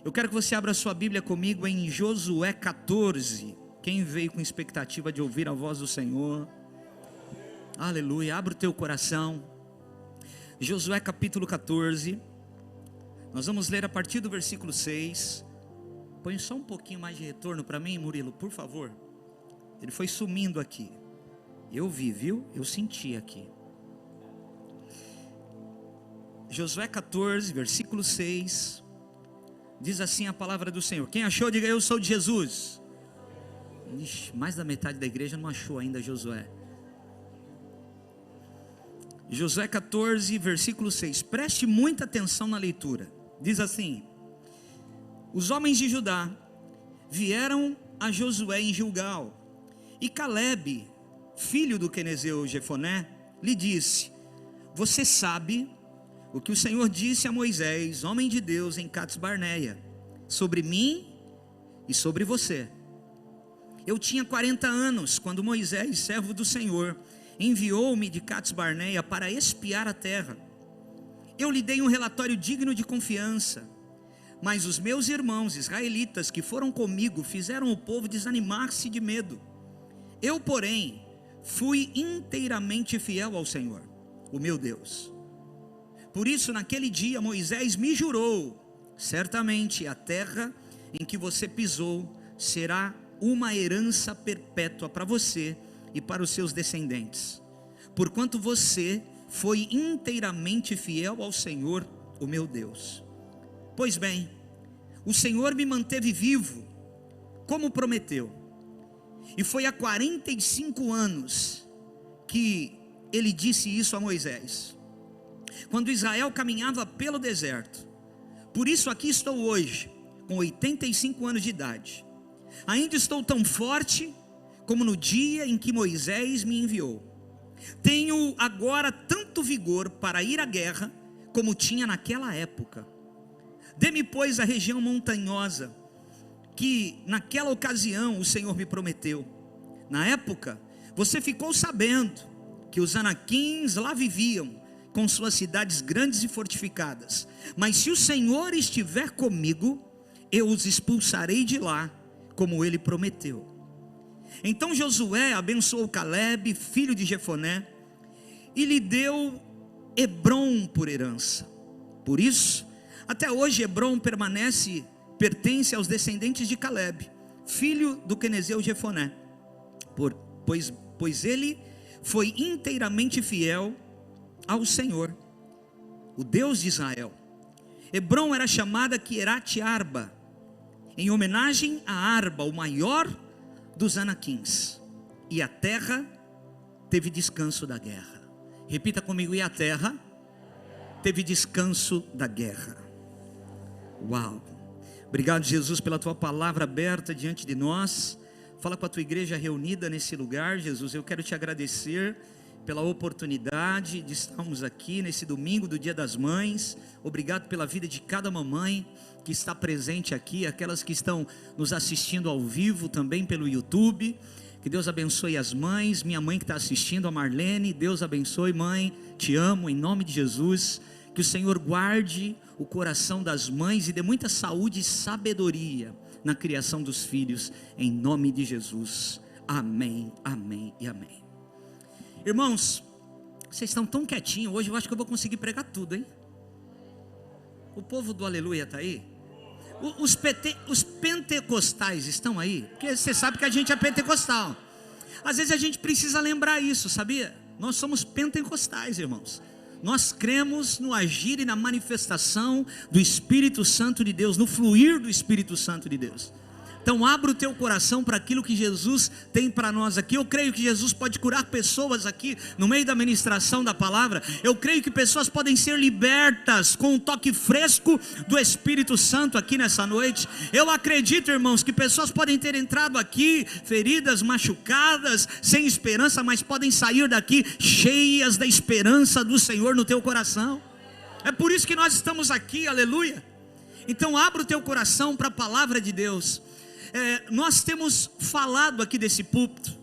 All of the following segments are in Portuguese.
Eu quero que você abra sua Bíblia comigo em Josué 14. Quem veio com expectativa de ouvir a voz do Senhor? Aleluia, abre o teu coração. Josué capítulo 14. Nós vamos ler a partir do versículo 6. Põe só um pouquinho mais de retorno para mim, Murilo, por favor. Ele foi sumindo aqui. Eu vi, viu? Eu senti aqui. Josué 14, versículo 6. Diz assim a palavra do Senhor. Quem achou, diga: eu sou de Jesus. Ixi, mais da metade da igreja não achou ainda Josué. Josué 14, versículo 6. Preste muita atenção na leitura. Diz assim: os homens de Judá vieram a Josué em Gilgal, e Calebe, filho do quenezeu Jefoné, lhe disse: você sabe o que o Senhor disse a Moisés, homem de Deus, em Cades Barneia, sobre mim e sobre você. Eu tinha 40 anos quando Moisés, servo do Senhor, enviou-me de Cades Barneia para espiar a terra. Eu lhe dei um relatório digno de confiança, mas os meus irmãos israelitas que foram comigo fizeram o povo desanimar-se de medo. Eu, porém, fui inteiramente fiel ao Senhor, o meu Deus. Por isso, naquele dia, Moisés me jurou: certamente a terra em que você pisou será uma herança perpétua para você e para os seus descendentes, porquanto você foi inteiramente fiel ao Senhor, o meu Deus. Pois bem, o Senhor me manteve vivo, como prometeu, e foi há 45 anos que ele disse isso a Moisés, quando Israel caminhava pelo deserto. Por isso aqui estou hoje, com 85 anos de idade. Ainda estou tão forte como no dia em que Moisés me enviou. Tenho agora tanto vigor para ir à guerra como tinha naquela época. Dê-me, pois, a região montanhosa que naquela ocasião o Senhor me prometeu. Na época, você ficou sabendo que os anaquins lá viviam, com suas cidades grandes e fortificadas. Mas se o Senhor estiver comigo, eu os expulsarei de lá, como ele prometeu. Então Josué abençoou Calebe, filho de Jefoné, e lhe deu Hebrom por herança. Por isso, até hoje Hebrom pertence aos descendentes de Calebe, filho do quenezeu Jefoné, pois ele foi inteiramente fiel ao Senhor, o Deus de Israel. Hebrom era chamada Quirat Arba, em homenagem a Arba, o maior dos anaquins. E a terra teve descanso da guerra. Repita comigo: e a terra teve descanso da guerra. Uau! Obrigado, Jesus, pela tua palavra aberta diante de nós. Fala com a tua igreja reunida nesse lugar, Jesus. Eu quero te agradecer pela oportunidade de estarmos aqui nesse domingo do Dia das Mães. Obrigado pela vida de cada mamãe que está presente aqui, aquelas que estão nos assistindo ao vivo também pelo YouTube. Que Deus abençoe as mães. Minha mãe que está assistindo, a Marlene, Deus abençoe, mãe, te amo em nome de Jesus. Que o Senhor guarde o coração das mães e dê muita saúde e sabedoria na criação dos filhos, em nome de Jesus. Amém, amém e amém. Irmãos, vocês estão tão quietinhos hoje, eu acho que eu vou conseguir pregar tudo, hein? O povo do aleluia está aí? Os pentecostais estão aí? Porque você sabe que a gente é pentecostal. Às vezes a gente precisa lembrar isso, sabia? Nós somos pentecostais, irmãos. Nós cremos no agir e na manifestação do Espírito Santo de Deus, no fluir do Espírito Santo de Deus. Então abra o teu coração para aquilo que Jesus tem para nós aqui. Eu creio que Jesus pode curar pessoas aqui no meio da ministração da palavra. Eu creio que pessoas podem ser libertas com um toque fresco do Espírito Santo aqui nessa noite. Eu acredito, irmãos, que pessoas podem ter entrado aqui feridas, machucadas, sem esperança, mas podem sair daqui cheias da esperança do Senhor no teu coração. É por isso que nós estamos aqui, aleluia. Então abra o teu coração para a palavra de Deus. Nós temos falado aqui desse púlpito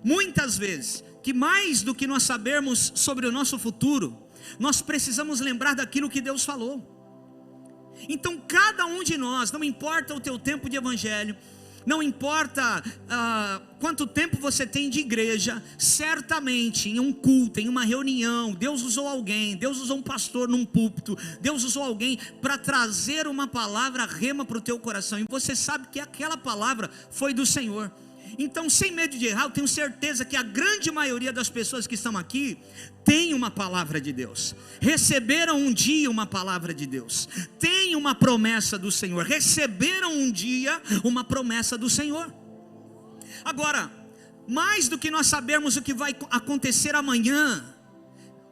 muitas vezes que mais do que nós sabermos sobre o nosso futuro, nós precisamos lembrar daquilo que Deus falou. Então cada um de nós, não importa o teu tempo de evangelho, não importa quanto tempo você tem de igreja, certamente em um culto, em uma reunião, Deus usou alguém, Deus usou um pastor num púlpito, Deus usou alguém para trazer uma palavra rema para o teu coração, e você sabe que aquela palavra foi do Senhor. Então, sem medo de errar, eu tenho certeza que a grande maioria das pessoas que estão aqui tem uma palavra de Deus, receberam um dia uma palavra de Deus, tem uma promessa do Senhor, receberam um dia uma promessa do Senhor. Agora, mais do que nós sabermos o que vai acontecer amanhã,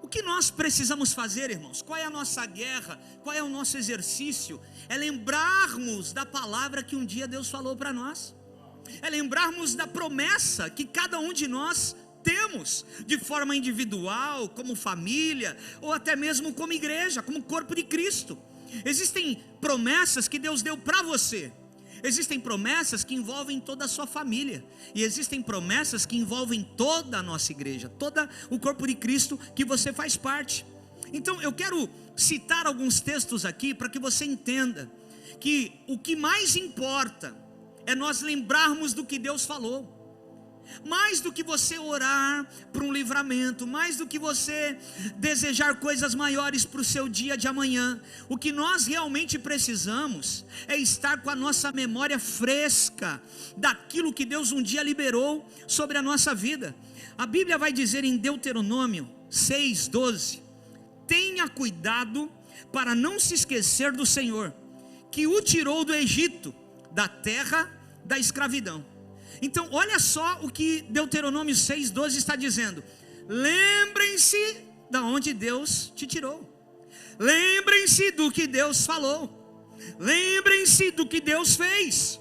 o que nós precisamos fazer, irmãos? Qual é a nossa guerra? Qual é o nosso exercício? É lembrarmos da palavra que um dia Deus falou para nós, é lembrarmos da promessa que cada um de nós temos, de forma individual, como família, ou até mesmo como igreja, como corpo de Cristo. Existem promessas que Deus deu para você, existem promessas que envolvem toda a sua família, e existem promessas que envolvem toda a nossa igreja, todo o corpo de Cristo que você faz parte. Então eu quero citar alguns textos aqui para que você entenda que o que mais importa é nós lembrarmos do que Deus falou. Mais do que você orar por um livramento, mais do que você desejar coisas maiores para o seu dia de amanhã, o que nós realmente precisamos é estar com a nossa memória fresca daquilo que Deus um dia liberou sobre a nossa vida. A Bíblia vai dizer em Deuteronômio 6:12: tenha cuidado para não se esquecer do Senhor, que o tirou do Egito, da terra da escravidão. Então olha só o que Deuteronômio 6:12 está dizendo: lembrem-se de onde Deus te tirou, lembrem-se do que Deus falou, lembrem-se do que Deus fez.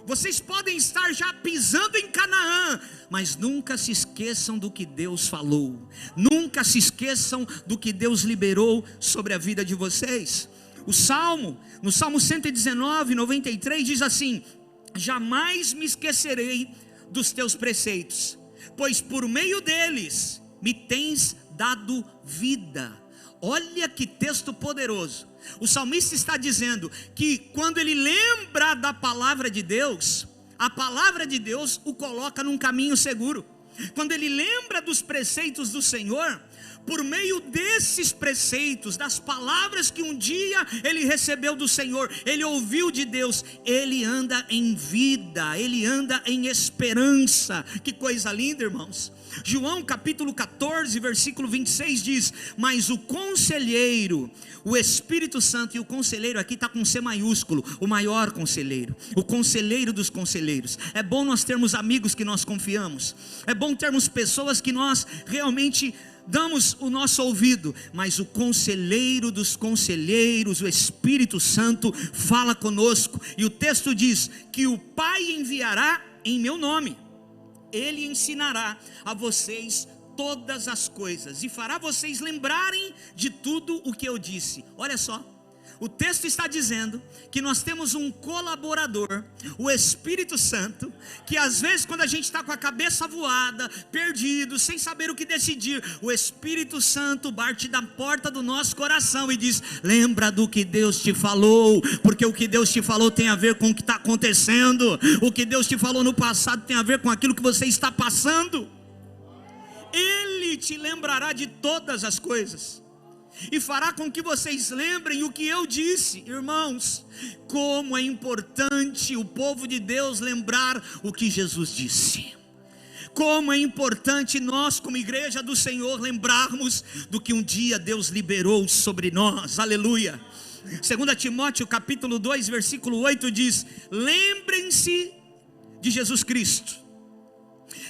Vocês podem estar já pisando em Canaã, mas nunca se esqueçam do que Deus falou, nunca se esqueçam do que Deus liberou sobre a vida de vocês. No Salmo 119:93 diz assim: jamais me esquecerei dos teus preceitos, pois por meio deles me tens dado vida. Olha que texto poderoso. O salmista está dizendo que quando ele lembra da palavra de Deus, a palavra de Deus o coloca num caminho seguro. Quando ele lembra dos preceitos do Senhor, por meio desses preceitos, das palavras que um dia ele recebeu do Senhor, ele ouviu de Deus, ele anda em vida, ele anda em esperança. Que coisa linda, irmãos. João capítulo 14 versículo 26 diz: mas o conselheiro, o Espírito Santo, e o conselheiro aqui está com C maiúsculo, o maior conselheiro, o conselheiro dos conselheiros. É bom nós termos amigos que nós confiamos, é bom termos pessoas que nós realmente damos o nosso ouvido, mas o conselheiro dos conselheiros, o Espírito Santo, fala conosco, e o texto diz que o Pai enviará em meu nome, ele ensinará a vocês todas as coisas, e fará vocês lembrarem de tudo o que eu disse. Olha só, o texto está dizendo que nós temos um colaborador, o Espírito Santo, que às vezes quando a gente está com a cabeça voada, perdido, sem saber o que decidir, o Espírito Santo bate na porta do nosso coração e diz: lembra do que Deus te falou, porque o que Deus te falou tem a ver com o que está acontecendo, o que Deus te falou no passado tem a ver com aquilo que você está passando. Ele te lembrará de todas as coisas e fará com que vocês lembrem o que eu disse. Irmãos, como é importante o povo de Deus lembrar o que Jesus disse. Como é importante nós, como igreja do Senhor, lembrarmos do que um dia Deus liberou sobre nós. Aleluia. 2 Timóteo capítulo 2 versículo 8 diz: lembrem-se de Jesus Cristo,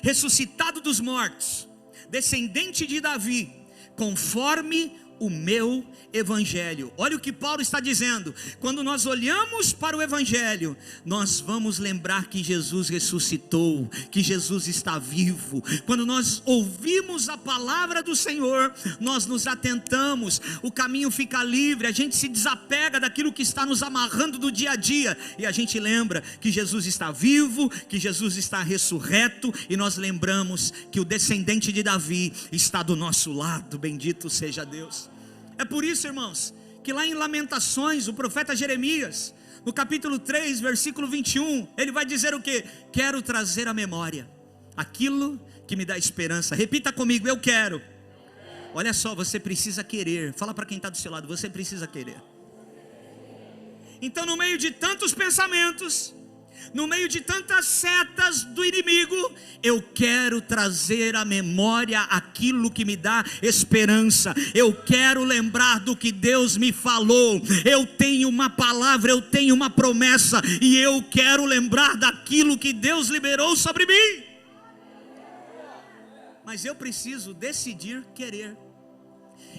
ressuscitado dos mortos, descendente de Davi, conforme o meu evangelho. Olha o que Paulo está dizendo. Quando nós olhamos para o evangelho, nós vamos lembrar que Jesus ressuscitou, que Jesus está vivo. Quando nós ouvimos a palavra do Senhor, nós nos atentamos, o caminho fica livre, a gente se desapega daquilo que está nos amarrando do dia a dia, e a gente lembra que Jesus está vivo, que Jesus está ressurreto, e nós lembramos que o descendente de Davi está do nosso lado. Bendito seja Deus. É por isso, irmãos, que lá em Lamentações, o profeta Jeremias, no capítulo 3, versículo 21, ele vai dizer o quê? Quero trazer à memória aquilo que me dá esperança. Repita comigo, eu quero. Olha só, você precisa querer. Fala para quem está do seu lado, você precisa querer. Então, no meio de tantos pensamentos, no meio de tantas setas do inimigo, eu quero trazer à memória aquilo que me dá esperança. Eu quero lembrar do que Deus me falou. Eu tenho uma palavra, eu tenho uma promessa, e eu quero lembrar daquilo que Deus liberou sobre mim. Mas eu preciso decidir querer.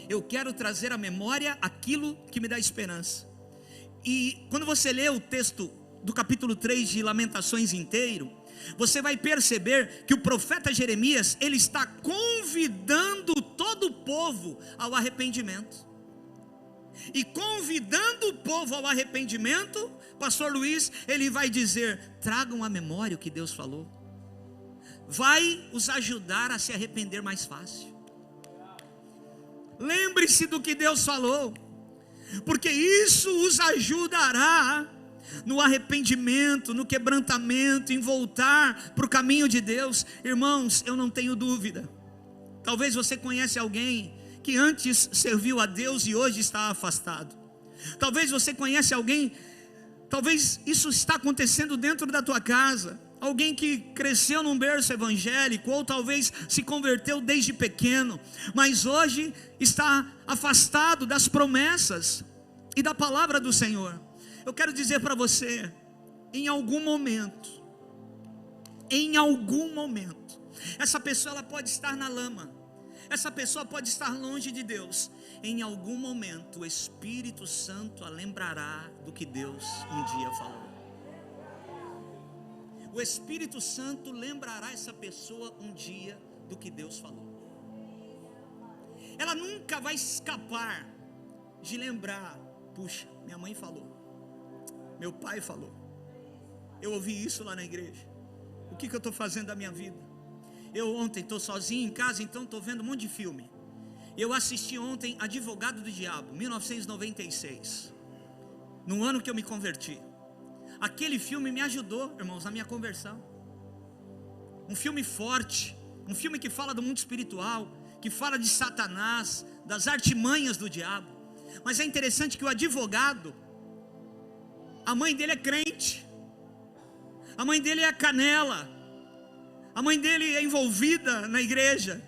Eu quero trazer à memória aquilo que me dá esperança. E quando você lê o texto do capítulo 3 de Lamentações inteiro, você vai perceber que o profeta Jeremias, ele está convidando todo o povo ao arrependimento. E convidando o povo ao arrependimento, pastor Luiz, ele vai dizer: tragam à memória o que Deus falou. Vai os ajudar a se arrepender mais fácil. Lembre-se do que Deus falou, porque isso os ajudará no arrependimento, no quebrantamento, em voltar para o caminho de Deus. Irmãos, eu não tenho dúvida, talvez você conhece alguém que antes serviu a Deus e hoje está afastado. Talvez você conhece alguém, talvez isso está acontecendo dentro da tua casa. Alguém que cresceu num berço evangélico, ou talvez se converteu desde pequeno, mas hoje está afastado das promessas e da palavra do Senhor. Eu quero dizer para você, em algum momento, essa pessoa ela pode estar na lama, essa pessoa pode estar longe de Deus. Em algum momento o Espírito Santo a lembrará do que Deus um dia falou. O Espírito Santo lembrará essa pessoa um dia do que Deus falou. Ela nunca vai escapar de lembrar: puxa, minha mãe falou, meu pai falou, eu ouvi isso lá na igreja. O que eu estou fazendo da minha vida? Eu ontem estou sozinho em casa, então estou vendo um monte de filme. Eu assisti ontem Advogado do Diabo, 1996, no ano que eu me converti. Aquele filme me ajudou, irmãos, na minha conversão. Um filme forte, um filme que fala do mundo espiritual, que fala de Satanás, das artimanhas do diabo. Mas é interessante que o advogado, a mãe dele é crente, a mãe dele é canela, a mãe dele é envolvida na igreja.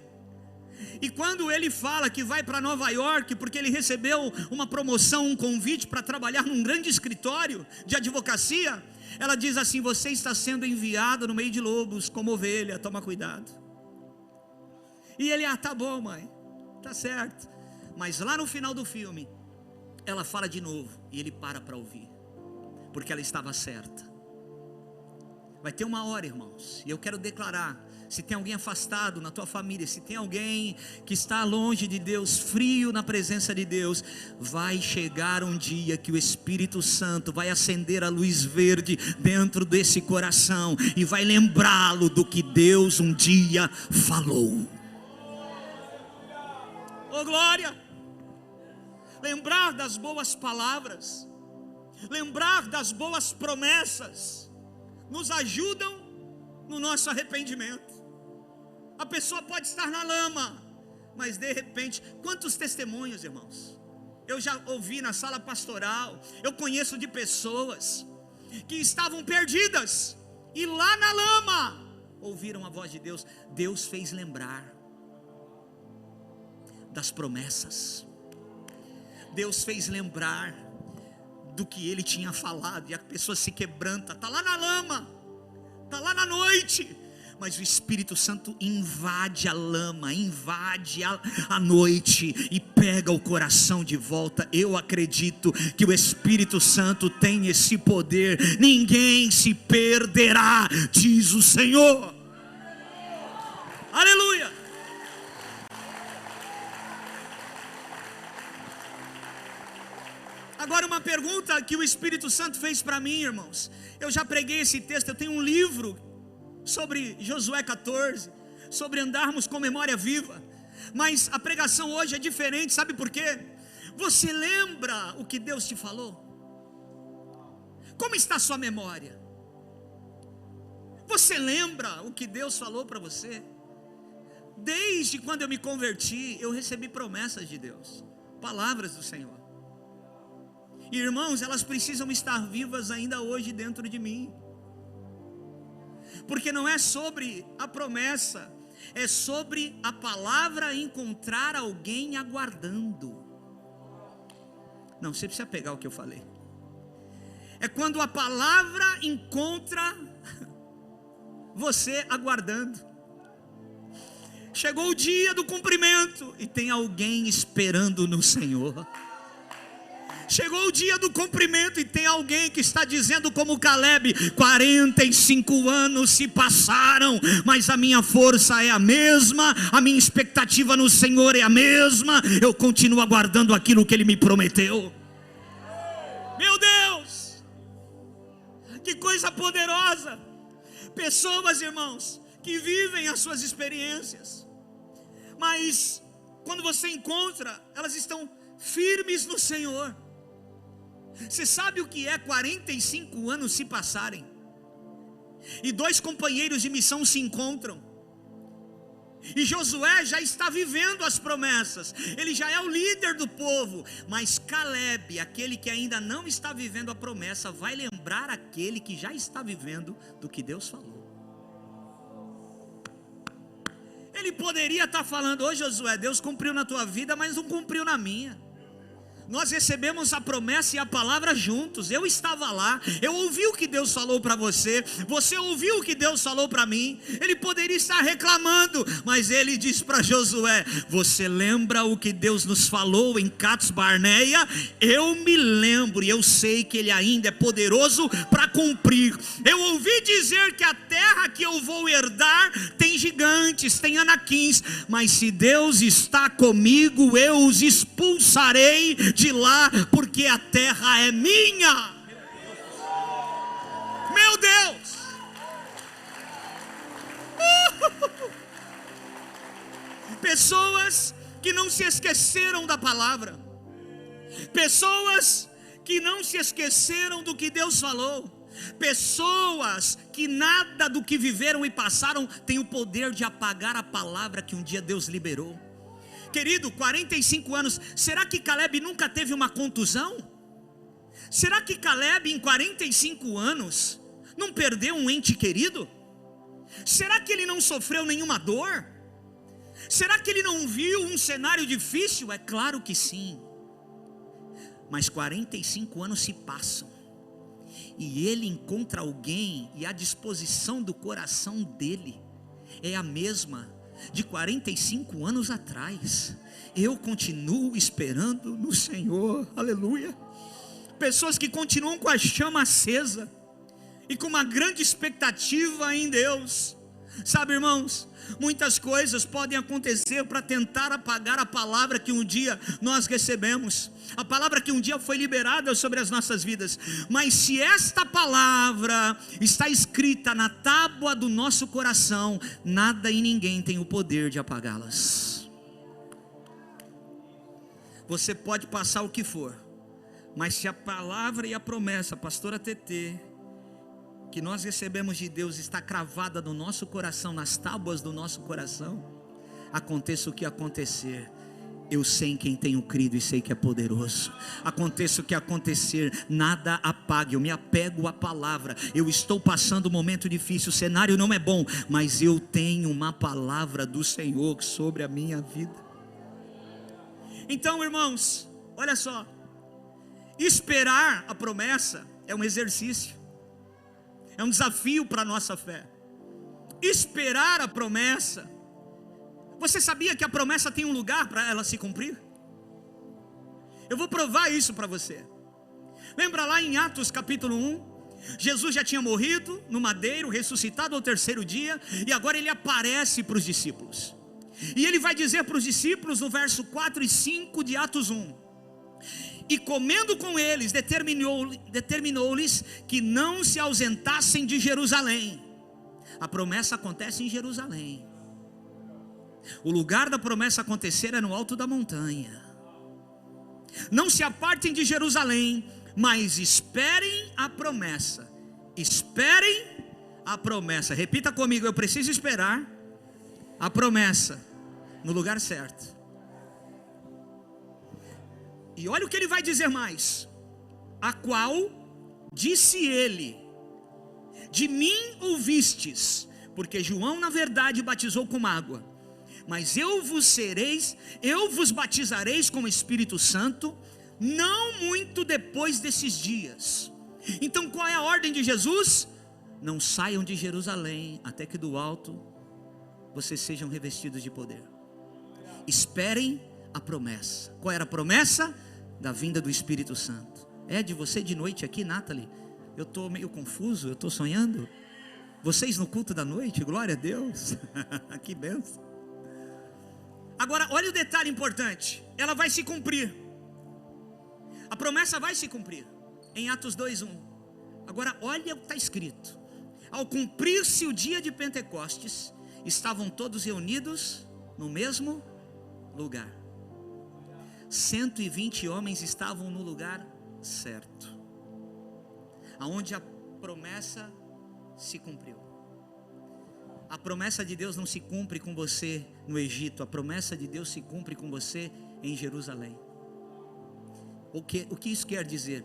E quando ele fala que vai para Nova York, porque ele recebeu uma promoção, um convite para trabalhar num grande escritório de advocacia, ela diz assim: você está sendo enviado no meio de lobos como ovelha, toma cuidado. E ele: tá bom, mãe, tá certo. Mas lá no final do filme, ela fala de novo, e ele para ouvir, porque ela estava certa. Vai ter uma hora, irmãos, e eu quero declarar: se tem alguém afastado na tua família, se tem alguém que está longe de Deus, frio na presença de Deus, vai chegar um dia que o Espírito Santo vai acender a luz verde dentro desse coração e vai lembrá-lo do que Deus um dia falou. Oh glória! Lembrar das boas palavras, lembrar das boas promessas, nos ajudam no nosso arrependimento. A pessoa pode estar na lama, mas de repente, quantos testemunhos, irmãos, eu já ouvi na sala pastoral. Eu conheço de pessoas que estavam perdidas, e lá na lama, ouviram a voz de Deus. Deus fez lembrar das promessas, Deus fez lembrar do que Ele tinha falado, e a pessoa se quebranta, está lá na lama, está lá na noite, mas o Espírito Santo invade a lama, invade a noite e pega o coração de volta. Eu acredito que o Espírito Santo tem esse poder. Ninguém se perderá, diz o Senhor. Aleluia. Agora uma pergunta que o Espírito Santo fez para mim, irmãos. Eu já preguei esse texto, eu tenho um livro sobre Josué 14, sobre andarmos com memória viva. Mas a pregação hoje é diferente, sabe por quê? Você lembra o que Deus te falou? Como está a sua memória? Você lembra o que Deus falou para você? Desde quando eu me converti, eu recebi promessas de Deus, palavras do Senhor. Irmãos, elas precisam estar vivas ainda hoje dentro de mim. Porque não é sobre a promessa, é sobre a palavra encontrar alguém aguardando. Não, você precisa pegar o que eu falei. É quando a palavra encontra você aguardando. Chegou o dia do cumprimento e tem alguém esperando no Senhor. Chegou o dia do cumprimento e tem alguém que está dizendo como Caleb: 45 anos se passaram, mas a minha força é a mesma, a minha expectativa no Senhor é a mesma, eu continuo aguardando aquilo que Ele me prometeu. Meu Deus, que coisa poderosa! Pessoas, irmãos, que vivem as suas experiências, mas quando você encontra, elas estão firmes no Senhor. Você sabe o que é 45 anos se passarem e dois companheiros de missão se encontram, e Josué já está vivendo as promessas, ele já é o líder do povo, mas Caleb, aquele que ainda não está vivendo a promessa, vai lembrar aquele que já está vivendo do que Deus falou. Ele poderia estar falando: ô Josué, Deus cumpriu na tua vida, mas não cumpriu na minha. Nós recebemos a promessa e a palavra juntos. Eu estava lá, eu ouvi o que Deus falou para você, você ouviu o que Deus falou para mim. Ele poderia estar reclamando, mas ele diz para Josué: você lembra o que Deus nos falou em Cades Barneia? Eu me lembro e eu sei que Ele ainda é poderoso para cumprir. Eu ouvi dizer que a terra que eu vou herdar tem gigantes, tem anaquins, mas se Deus está comigo, eu os expulsarei de lá, porque a terra é minha. Meu Deus! Pessoas que não se esqueceram da palavra, pessoas que não se esqueceram do que Deus falou, pessoas que nada do que viveram e passaram tem o poder de apagar a palavra que um dia Deus liberou. Querido, 45 anos, será que Caleb nunca teve uma contusão? Será que Caleb em 45 anos não perdeu um ente querido? Será que ele não sofreu nenhuma dor? Será que ele não viu um cenário difícil? É claro que sim. Mas 45 anos se passam e ele encontra alguém, e a disposição do coração dele é a mesma de 45 anos atrás. Eu continuo esperando no Senhor, aleluia. Pessoas que continuam com a chama acesa e com uma grande expectativa em Deus. Sabe, irmãos, muitas coisas podem acontecer para tentar apagar a palavra que um dia nós recebemos, a palavra que um dia foi liberada sobre as nossas vidas. Mas se esta palavra está escrita na tábua do nosso coração, nada e ninguém tem o poder de apagá-las. Você pode passar o que for, mas se a palavra e a promessa, pastora TT, que nós recebemos de Deus está cravada no nosso coração, nas tábuas do nosso coração, aconteça o que acontecer, eu sei em quem tenho crido e sei que é poderoso. Aconteça o que acontecer, nada apague. Eu me apego à palavra. Eu estou passando um momento difícil, o cenário não é bom, mas eu tenho uma palavra do Senhor sobre a minha vida. Então, irmãos, olha só, esperar a promessa é um exercício, é um desafio para a nossa fé. Esperar a promessa. Você sabia que a promessa tem um lugar para ela se cumprir? Eu vou provar isso para você. Lembra lá em Atos capítulo 1? Jesus já tinha morrido no madeiro, ressuscitado ao terceiro dia, e agora ele aparece para os discípulos. E ele vai dizer para os discípulos no verso 4 e 5 de Atos 1: e comendo com eles, determinou-lhes que não se ausentassem de Jerusalém. A promessa acontece em Jerusalém. O lugar da promessa acontecer é no alto da montanha. Não se apartem de Jerusalém, mas esperem a promessa. Esperem a promessa. Repita comigo: eu preciso esperar a promessa no lugar certo. E olha o que ele vai dizer mais: a qual disse ele: de mim ouvistes, porque João na verdade batizou com água, mas eu vos batizareis com o Espírito Santo, não muito depois desses dias. Então qual é a ordem de Jesus? Não saiam de Jerusalém, até que do alto vocês sejam revestidos de poder. Esperem a promessa. Qual era a promessa? Da vinda do Espírito Santo. É de você de noite aqui, Nathalie? Eu estou meio confuso, eu estou sonhando. Vocês no culto da noite, glória a Deus. Que benção. Agora, olha o detalhe importante. Ela vai se cumprir. A promessa vai se cumprir. Em Atos 2:1. Agora, olha o que está escrito. Ao cumprir-se o dia de Pentecostes, estavam todos reunidos no mesmo lugar. 120 homens estavam no lugar certo, aonde a promessa se cumpriu. A promessa de Deus não se cumpre com você no Egito, a promessa de Deus se cumpre com você em Jerusalém. O que isso quer dizer?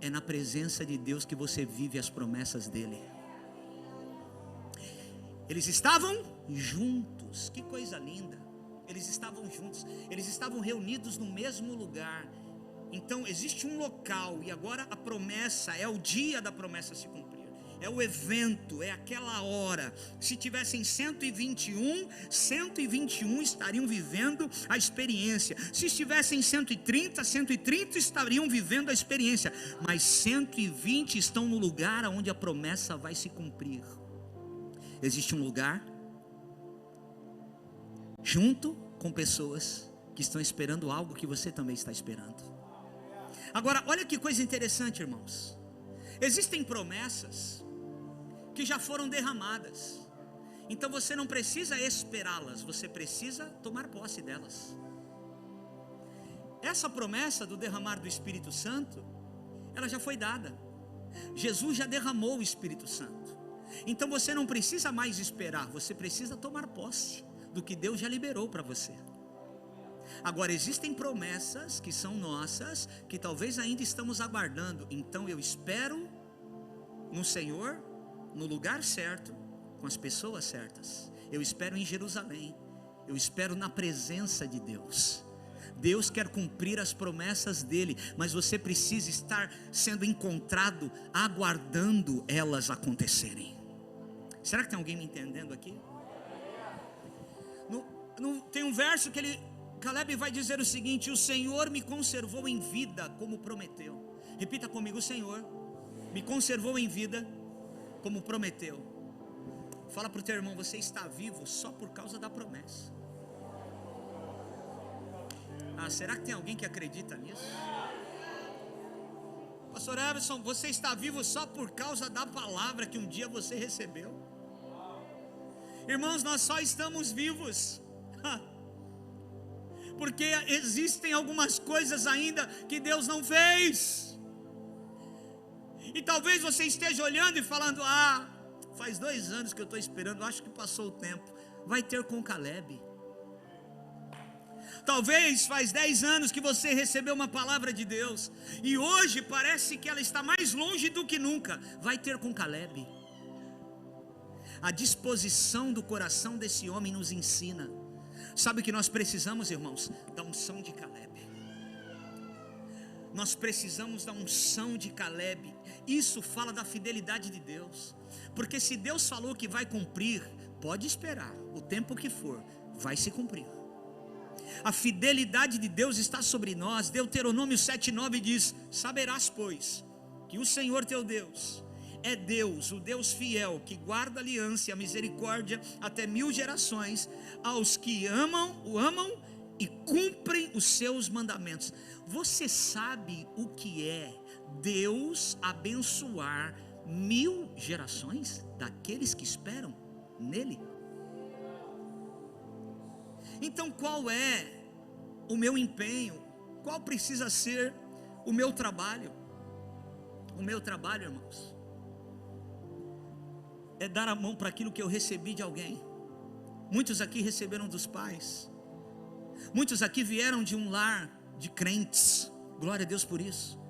É na presença de Deus que você vive as promessas dele. Eles estavam juntos, que coisa linda. Eles estavam juntos, eles estavam reunidos no mesmo lugar. Então existe um local, e agora a promessa, é o dia da promessa se cumprir. É o evento, é aquela hora. Se tivessem 121 estariam vivendo a experiência. Se estivessem 130 estariam vivendo a experiência. Mas 120 estão no lugar onde a promessa vai se cumprir. Existe um lugar junto com pessoas que estão esperando algo que você também está esperando. Agora, olha que coisa interessante, irmãos. Existem promessas que já foram derramadas. Então você não precisa esperá-las, você precisa tomar posse delas. Essa promessa do derramar do Espírito Santo, ela já foi dada. Jesus já derramou o Espírito Santo. Então você não precisa mais esperar, você precisa tomar posse do que Deus já liberou para você. Agora existem promessas que são nossas, que talvez ainda estamos aguardando. Então eu espero no Senhor, no lugar certo, com as pessoas certas. Eu espero em Jerusalém, eu espero na presença de Deus. Deus quer cumprir as promessas dele, mas você precisa estar sendo encontrado, aguardando elas acontecerem. Será que tem alguém me entendendo aqui? Tem um verso que Caleb vai dizer o seguinte: o Senhor me conservou em vida como prometeu. Repita comigo: o Senhor me conservou em vida como prometeu. Fala para o teu irmão: você está vivo só por causa da promessa. Será que tem alguém que acredita nisso? Pastor Everson, você está vivo só por causa da palavra que um dia você recebeu. Irmãos, nós só estamos vivos porque existem algumas coisas ainda que Deus não fez. E talvez você esteja olhando e falando: faz 2 anos que eu estou esperando, acho que passou o tempo. Vai ter com Caleb. Talvez faz 10 anos que você recebeu uma palavra de Deus, e hoje parece que ela está mais longe do que nunca. Vai ter com Caleb. A disposição do coração desse homem nos ensina. Sabe o que nós precisamos, irmãos? Da unção de Caleb. Nós precisamos da unção de Caleb. Isso fala da fidelidade de Deus. Porque se Deus falou que vai cumprir, pode esperar, o tempo que for, vai se cumprir. A fidelidade de Deus está sobre nós. Deuteronômio 7:9 diz: saberás, pois, que o Senhor teu Deus é Deus, o Deus fiel, que guarda a aliança e a misericórdia até 1000 gerações, aos que o amam e cumprem os seus mandamentos. Você sabe o que é Deus abençoar 1000 gerações daqueles que esperam nele? Então qual é o meu empenho? qual precisa ser o meu trabalho? O meu trabalho, irmãos, é dar a mão para aquilo que eu recebi de alguém. Muitos aqui receberam dos pais, muitos aqui vieram de um lar de crentes, glória a Deus por isso.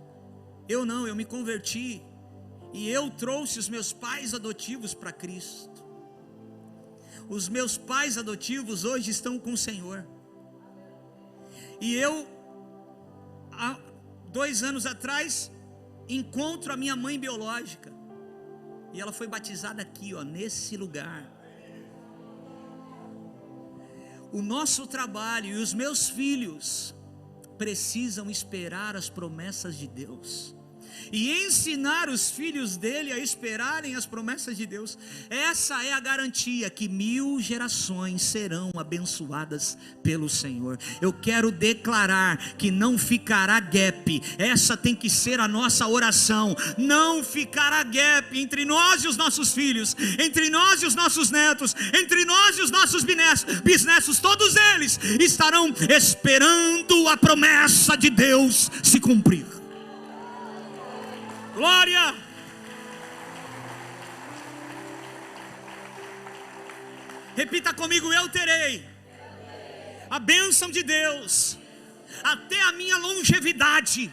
Eu não, eu me converti e eu trouxe os meus pais adotivos para Cristo. Os meus pais adotivos hoje estão com o Senhor. E eu, há 2 anos atrás, encontro a minha mãe biológica. E ela foi batizada aqui, ó, nesse lugar. O nosso trabalho e os meus filhos precisam esperar as promessas de Deus e ensinar os filhos dele a esperarem as promessas de Deus. Essa é a garantia que 1000 gerações serão abençoadas pelo Senhor. Eu quero declarar que não ficará gap. Essa tem que ser a nossa oração. Não ficará gap entre nós e os nossos filhos, entre nós e os nossos netos, entre nós e os nossos bisnetos. Todos eles estarão esperando a promessa de Deus se cumprir. Glória! Repita comigo: eu terei a bênção de Deus até a minha longevidade.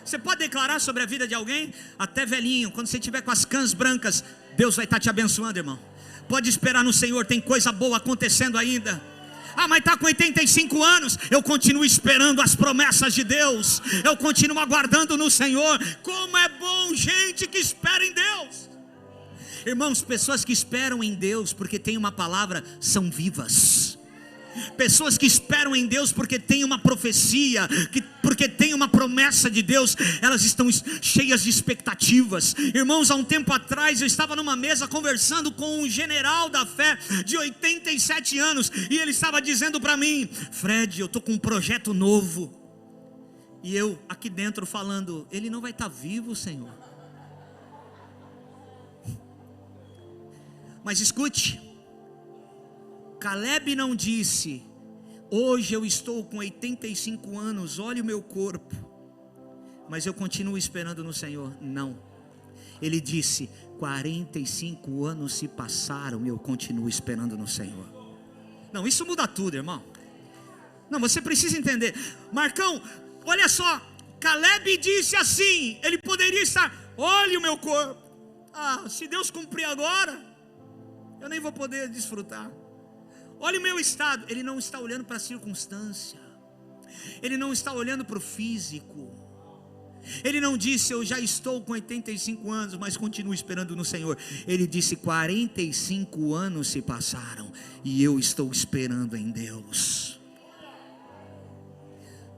Você pode declarar sobre a vida de alguém? Até velhinho, quando você estiver com as cãs brancas, Deus vai estar te abençoando, irmão. Pode esperar no Senhor, tem coisa boa acontecendo ainda. Ah, mas está com 85 anos, eu continuo esperando as promessas de Deus, eu continuo aguardando no Senhor. Como é bom gente que espera em Deus. Irmãos, pessoas que esperam em Deus porque tem uma palavra, são vivas. Pessoas que esperam em Deus porque tem uma profecia, porque tem uma promessa de Deus, elas estão cheias de expectativas. Irmãos, há um tempo atrás eu estava numa mesa conversando com um general da fé de 87 anos, e ele estava dizendo para mim: Fred, eu estou com um projeto novo. E eu aqui dentro falando: ele não vai estar vivo, Senhor. Mas escute, Caleb não disse: hoje eu estou com 85 anos, olha o meu corpo, mas eu continuo esperando no Senhor. Não, ele disse: 45 anos se passaram e eu continuo esperando no Senhor. Não, isso muda tudo, irmão. Não, você precisa entender. Marcão, olha só, Caleb disse assim, ele poderia estar: olha o meu corpo, se Deus cumprir agora, eu nem vou poder desfrutar. Olha o meu estado. Ele não está olhando para a circunstância, ele não está olhando para o físico. Ele não disse: eu já estou com 85 anos, mas continuo esperando no Senhor. Ele disse: 45 anos se passaram e eu estou esperando em Deus.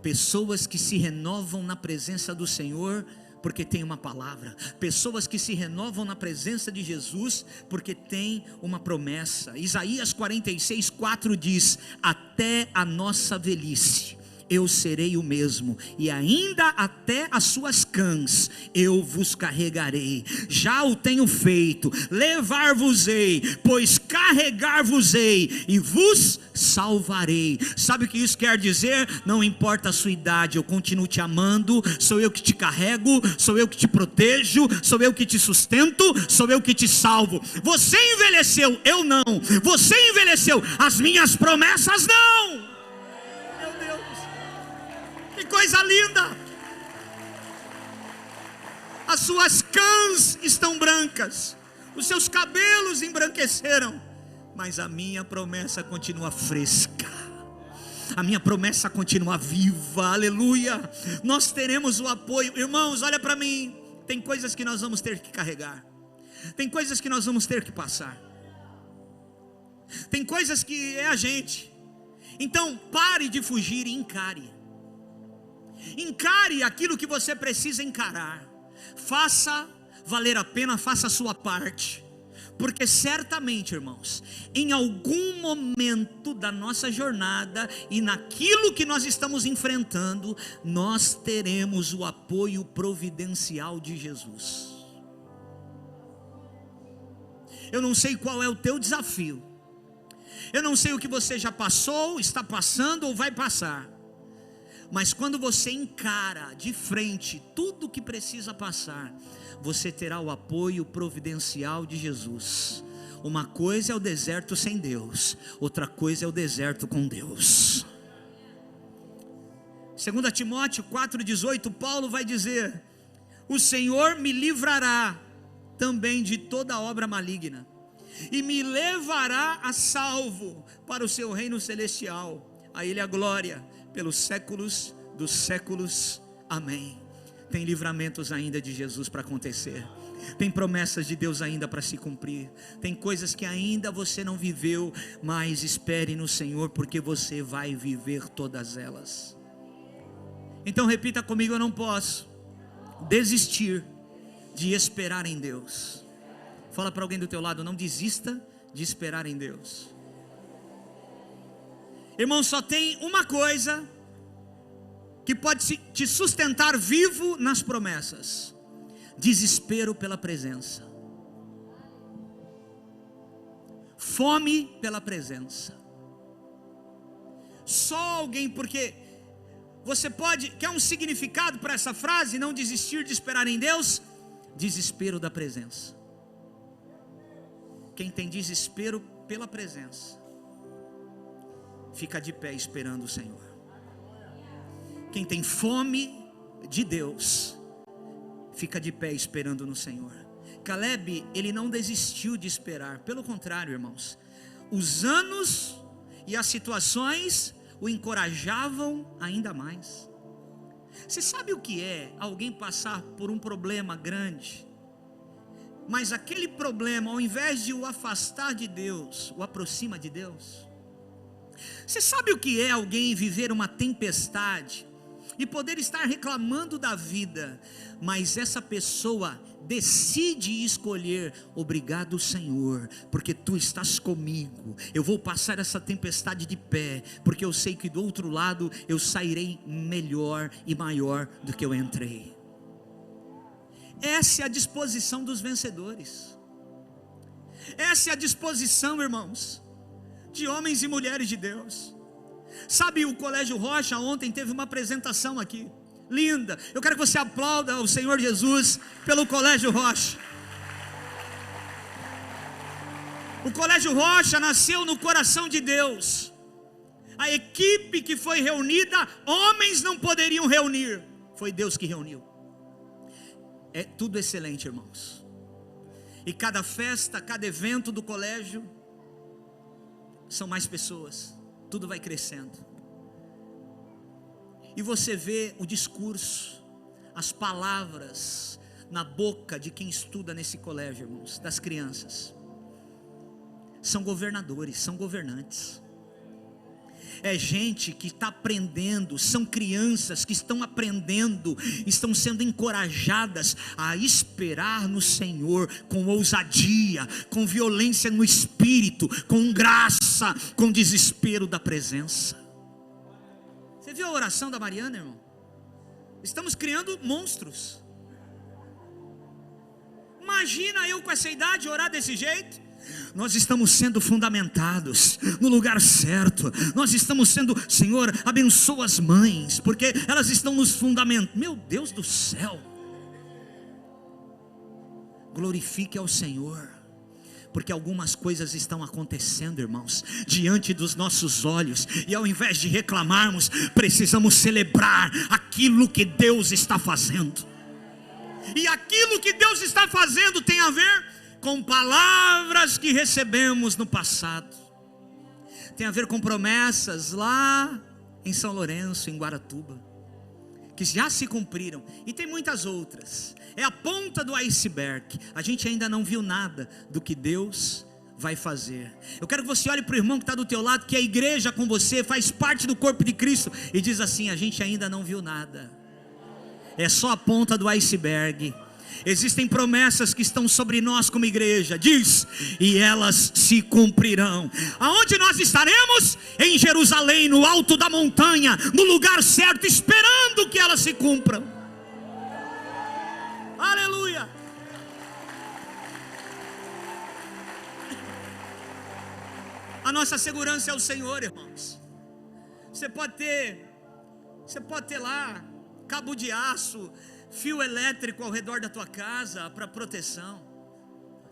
Pessoas que se renovam na presença do Senhor porque tem uma palavra. Pessoas que se renovam na presença de Jesus porque tem uma promessa. Isaías 46:4 diz: até a nossa velhice eu serei o mesmo, e ainda até as suas cãs eu vos carregarei. Já o tenho feito, levar-vos-ei, pois carregar-vos-ei e vos salvarei. Sabe o que isso quer dizer? Não importa a sua idade, eu continuo te amando. Sou eu que te carrego, sou eu que te protejo, sou eu que te sustento, sou eu que te salvo. Você envelheceu, eu não. Você envelheceu, as minhas promessas não. Que coisa linda! As suas cãs estão brancas, os seus cabelos embranqueceram, mas a minha promessa continua fresca, a minha promessa continua viva, aleluia. Nós teremos o apoio. Irmãos, olha para mim, tem coisas que nós vamos ter que carregar, tem coisas que nós vamos ter que passar, tem coisas que é a gente. Então pare de fugir e encare. Encare aquilo que você precisa encarar. Faça valer a pena, faça a sua parte. Porque certamente, irmãos, em algum momento da nossa jornada e naquilo que nós estamos enfrentando, nós teremos o apoio providencial de Jesus. Eu não sei qual é o teu desafio, eu não sei o que você já passou, está passando ou vai passar, Mas quando você encara de frente tudo que precisa passar, você terá o apoio providencial de Jesus. Uma coisa é o deserto sem Deus, outra coisa é o deserto com Deus. 2 Timóteo 4,18, Paulo vai dizer: o Senhor me livrará também de toda obra maligna, e me levará a salvo para o seu reino celestial. A Ele a glória pelos séculos dos séculos. Amém. Tem livramentos ainda de Jesus para acontecer. Tem promessas de Deus ainda para se cumprir. Tem coisas que ainda você não viveu, mas espere no Senhor, porque você vai viver todas elas. Então repita comigo: eu não posso desistir de esperar em Deus. Fala para alguém do teu lado: não desista de esperar em Deus. Irmão, só tem uma coisa que pode te sustentar vivo nas promessas: desespero pela presença, fome pela presença. Só alguém, porque você pode, quer um significado para essa frase, não desistir de esperar em Deus? Desespero da presença. Quem tem desespero pela presença, fica de pé esperando o Senhor. Quem tem fome de Deus, fica de pé esperando no Senhor. Caleb, ele não desistiu de esperar, pelo contrário, irmãos, os anos e as situações o encorajavam ainda mais. Você sabe o que é alguém passar por um problema grande, mas aquele problema, ao invés de o afastar de Deus, o aproxima de Deus? Você sabe o que é alguém viver uma tempestade e poder estar reclamando da vida, mas essa pessoa decide escolher: obrigado, Senhor, porque Tu estás comigo, eu vou passar essa tempestade de pé, porque eu sei que do outro lado eu sairei melhor e maior do que eu entrei. Essa é a disposição dos vencedores. Essa é a disposição, irmãos, de homens e mulheres de Deus. Sabe, o Colégio Rocha ontem teve uma apresentação aqui, linda. Eu quero que você aplauda ao Senhor Jesus pelo Colégio Rocha. O Colégio Rocha nasceu no coração de Deus. A equipe que foi reunida, homens não poderiam reunir, foi Deus que reuniu. É tudo excelente, irmãos. E cada festa, cada evento do colégio, são mais pessoas, tudo vai crescendo. E você vê o discurso, as palavras na boca de quem estuda nesse colégio, irmãos, das crianças. São governadores, são governantes. É gente que está aprendendo, são crianças que estão aprendendo, estão sendo encorajadas a esperar no Senhor com ousadia, com violência no espírito, com graça, com desespero da presença. Você viu a oração da Mariana, irmão? Estamos criando monstros. Imagina eu com essa idade orar desse jeito. Nós estamos sendo fundamentados no lugar certo. Nós estamos sendo, Senhor, abençoa as mães, porque elas estão nos fundamentando. Meu Deus do céu, glorifique ao Senhor, porque algumas coisas estão acontecendo, irmãos, diante dos nossos olhos, e ao invés de reclamarmos, precisamos celebrar aquilo que Deus está fazendo. E aquilo que Deus está fazendo tem a ver com palavras que recebemos no passado, tem a ver com promessas lá em São Lourenço, em Guaratuba, que já se cumpriram, e tem muitas outras. É a ponta do iceberg. A gente ainda não viu nada do que Deus vai fazer. Eu quero que você olhe para o irmão que está do teu lado, que a igreja com você faz parte do corpo de Cristo, e diz assim: a gente ainda não viu nada, é só a ponta do iceberg. Existem promessas que estão sobre nós como igreja, diz, e elas se cumprirão. Aonde nós estaremos? Em Jerusalém, no alto da montanha, no lugar certo, esperando que elas se cumpram. Aleluia. A nossa segurança é o Senhor, irmãos. Você pode ter Você pode ter lá cabo de aço, fio elétrico ao redor da tua casa para proteção.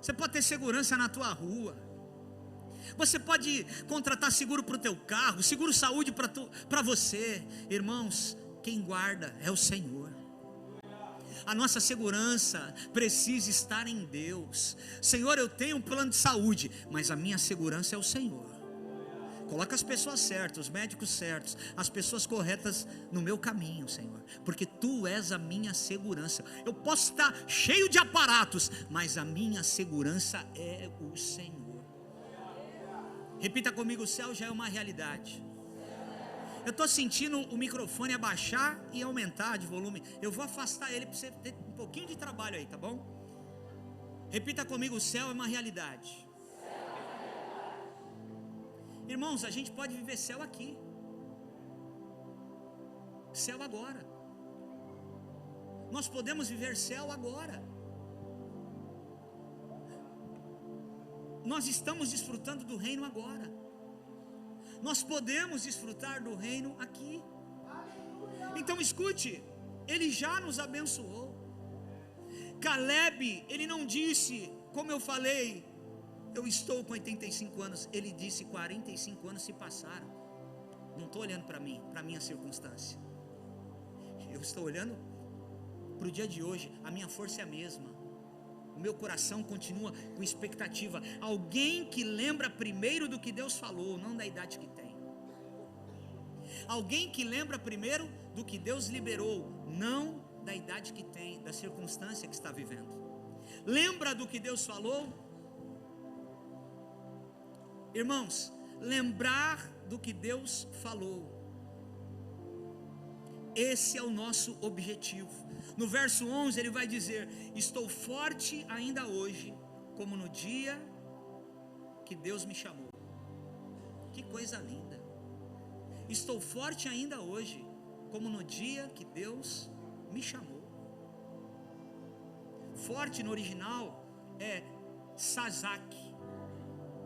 Você pode ter segurança na tua rua. Você pode contratar seguro para o teu carro, seguro saúde para você. Irmãos, quem guarda é o Senhor. A nossa segurança precisa estar em Deus. Senhor, eu tenho um plano de saúde, mas a minha segurança é o Senhor. Coloca as pessoas certas, os médicos certos, as pessoas corretas no meu caminho, Senhor, porque Tu és a minha segurança. Eu posso estar cheio de aparatos, mas a minha segurança é o Senhor. Repita comigo: o céu já é uma realidade. Eu estou sentindo o microfone abaixar e aumentar de volume. Eu vou afastar ele para você ter um pouquinho de trabalho aí, tá bom? Repita comigo: o céu é uma realidade. Irmãos, a gente pode viver céu aqui, céu agora. Nós podemos viver céu agora. Nós estamos desfrutando do reino agora. Nós podemos desfrutar do reino aqui. Então escute, Ele já nos abençoou. Caleb, ele não disse, como eu falei, eu estou com 85 anos. Ele disse: 45 anos se passaram. Não estou olhando para mim, para a minha circunstância. Eu estou olhando para o dia de hoje. A minha força é a mesma. O meu coração continua com expectativa. Alguém que lembra primeiro do que Deus falou, não da idade que tem. Alguém que lembra primeiro do que Deus liberou, não da idade que tem, da circunstância que está vivendo. Lembra do que Deus falou? Irmãos, lembrar do que Deus falou, esse é o nosso objetivo. No verso 11 ele vai dizer: estou forte ainda hoje, como no dia que Deus me chamou. Que coisa linda! Estou forte ainda hoje, como no dia que Deus me chamou. Forte no original é Sazak,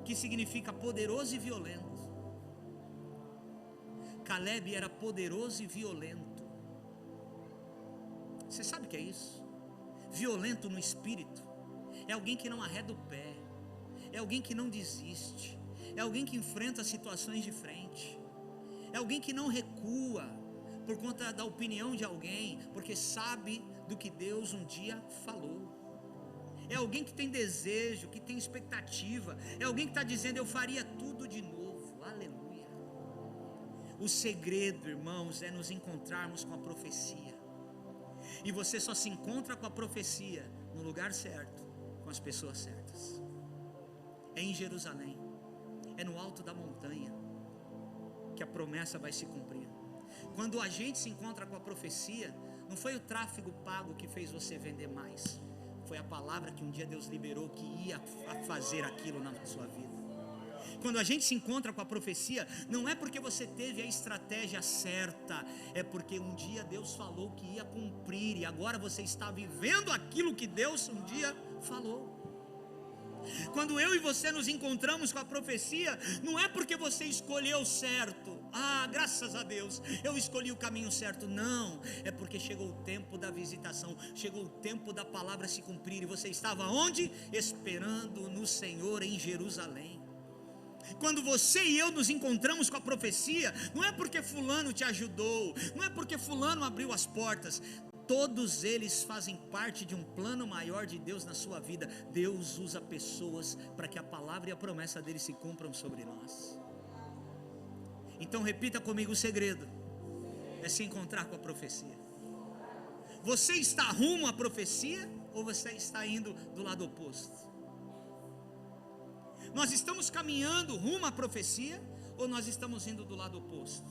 que significa poderoso e violento. Caleb era poderoso e violento. Você sabe o que é isso? Violento no espírito é alguém que não arreda o pé, é alguém que não desiste, é alguém que enfrenta situações de frente, é alguém que não recua por conta da opinião de alguém, porque sabe do que Deus um dia falou. É alguém que tem desejo, que tem expectativa, é alguém que está dizendo: eu faria tudo de novo. Aleluia. O segredo, irmãos, é nos encontrarmos com a profecia. E você só se encontra com a profecia no lugar certo, com as pessoas certas. É em Jerusalém, é no alto da montanha que a promessa vai se cumprir. Quando a gente se encontra com a profecia, não foi o tráfego pago que fez você vender mais, foi a palavra que um dia Deus liberou que ia fazer aquilo na sua vida. Quando a gente se encontra com a profecia, não é porque você teve a estratégia certa, é porque um dia Deus falou que ia cumprir, e agora você está vivendo aquilo que Deus um dia falou. Quando eu e você nos encontramos com a profecia, não é porque você escolheu certo, graças a Deus, eu escolhi o caminho certo. Não, é porque chegou o tempo da visitação, chegou o tempo da palavra se cumprir, e você estava onde? Esperando no Senhor em Jerusalém. Quando você e eu nos encontramos com a profecia, não é porque fulano te ajudou, não é porque fulano abriu as portas. Todos eles fazem parte de um plano maior de Deus na sua vida. Deus usa pessoas para que a palavra e a promessa dele se cumpram sobre nós. Então repita comigo: o segredo é se encontrar com a profecia. Você está rumo à profecia ou você está indo do lado oposto? Nós estamos caminhando rumo à profecia ou nós estamos indo do lado oposto?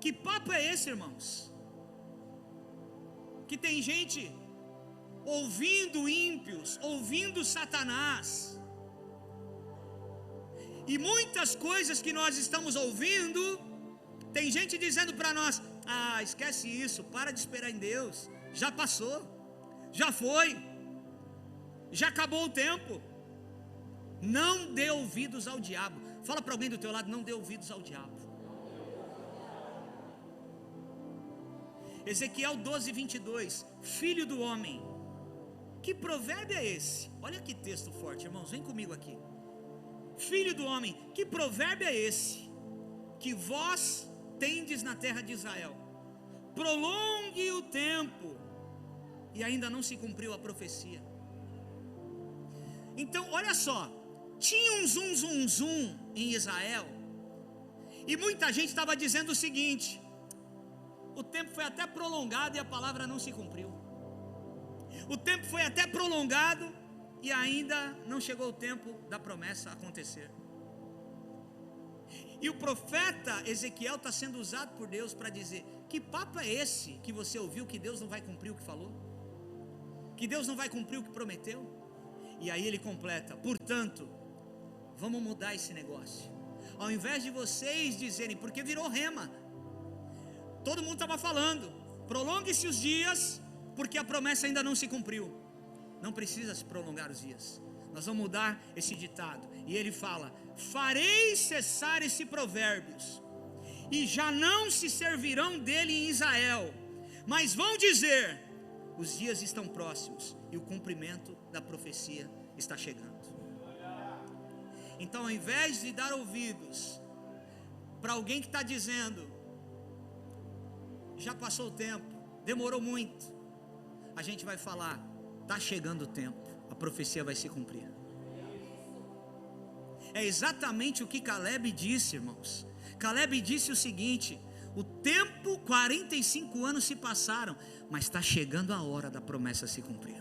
Que papo é esse, irmãos? Que tem gente ouvindo ímpios, ouvindo Satanás, e muitas coisas que nós estamos ouvindo, tem gente dizendo para nós: esquece isso, para de esperar em Deus, já passou, já foi, já acabou o tempo. Não dê ouvidos ao diabo. Fala para alguém do teu lado: não dê ouvidos ao diabo. Ezequiel 12, 22. Filho do homem, que provérbio é esse? Olha que texto forte, irmãos, vem comigo aqui. Filho do homem, que provérbio é esse que vós tendes na terra de Israel? Prolongue o tempo, e ainda não se cumpriu a profecia. Então olha só, tinha um zum em Israel, e muita gente estava dizendo o seguinte: o tempo foi até prolongado e a palavra não se cumpriu. O tempo foi até prolongado e ainda não chegou o tempo da promessa acontecer. E o profeta Ezequiel está sendo usado por Deus para dizer: que papo é esse que você ouviu, que Deus não vai cumprir o que falou? Que Deus não vai cumprir o que prometeu? E aí ele completa: portanto, vamos mudar esse negócio. Ao invés de vocês dizerem, porque virou rema, todo mundo estava falando, prolongue-se os dias, porque a promessa ainda não se cumpriu. Não precisa se prolongar os dias. Nós vamos mudar esse ditado. E ele fala: farei cessar esse provérbios, e já não se servirão dele em Israel, mas vão dizer: os dias estão próximos e o cumprimento da profecia está chegando. Então, ao invés de dar ouvidos para alguém que está dizendo: já passou o tempo, demorou muito, a gente vai falar: está chegando o tempo, a profecia vai se cumprir. É exatamente o que Caleb disse, irmãos. Caleb disse o seguinte: o tempo, 45 anos se passaram, mas está chegando a hora da promessa se cumprir.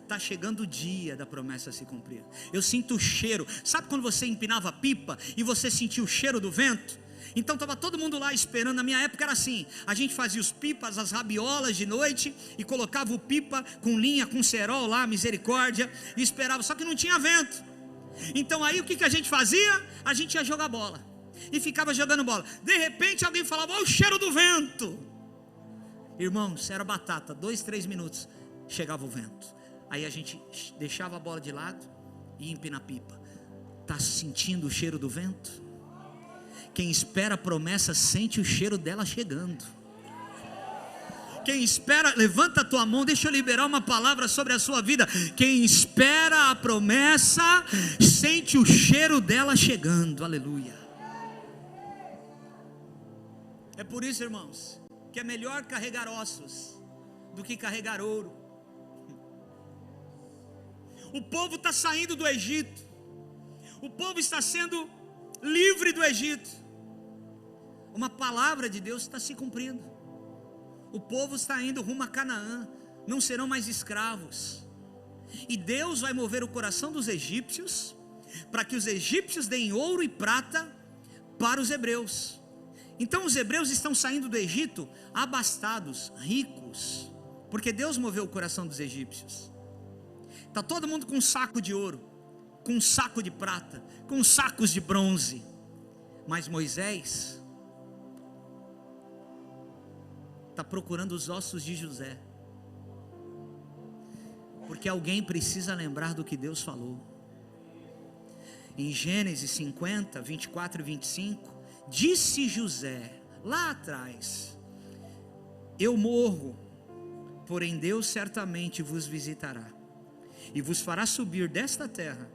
Está chegando o dia da promessa se cumprir. Eu sinto o cheiro. Sabe quando você empinava a pipa e você sentia o cheiro do vento? Então estava todo mundo lá esperando. Na minha época era assim: a gente fazia os pipas, as rabiolas de noite, e colocava o pipa com linha, com cerol lá, misericórdia, e esperava, só que não tinha vento. Então aí o que a gente fazia? A gente ia jogar bola, e ficava jogando bola. De repente alguém falava: olha o cheiro do vento. Irmãos, era batata, 2, 3 minutos, chegava o vento. Aí a gente deixava a bola de lado e ia empinar a pipa. Está sentindo o cheiro do vento? Quem espera a promessa sente o cheiro dela chegando. Quem espera, levanta a tua mão, deixa eu liberar uma palavra sobre a sua vida. Quem espera a promessa sente o cheiro dela chegando. Aleluia. É por isso, irmãos, que é melhor carregar ossos do que carregar ouro. O povo está saindo do Egito, o povo está sendo livre do Egito. Uma palavra de Deus está se cumprindo. O povo está indo rumo a Canaã, não serão mais escravos. E Deus vai mover o coração dos egípcios, para que os egípcios deem ouro e prata para os hebreus. Então os hebreus estão saindo do Egito abastados, ricos, porque Deus moveu o coração dos egípcios. Está todo mundo com um saco de ouro, com um saco de prata, com sacos de bronze. Mas Moisés está procurando os ossos de José, porque alguém precisa lembrar do que Deus falou. Em Gênesis 50, 24 e 25, disse José, lá atrás: eu morro, porém Deus certamente vos visitará, e vos fará subir desta terra,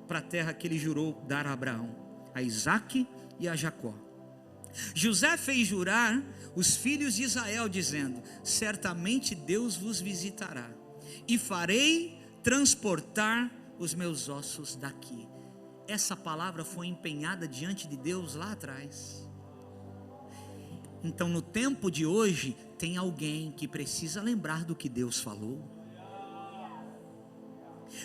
para a terra que ele jurou dar a Abraão, a Isaque e a Jacó. José fez jurar os filhos de Israel, dizendo: certamente Deus vos visitará, e farei transportar os meus ossos daqui. Essa palavra foi empenhada diante de Deus lá atrás. Então no tempo de hoje, tem alguém que precisa lembrar do que Deus falou.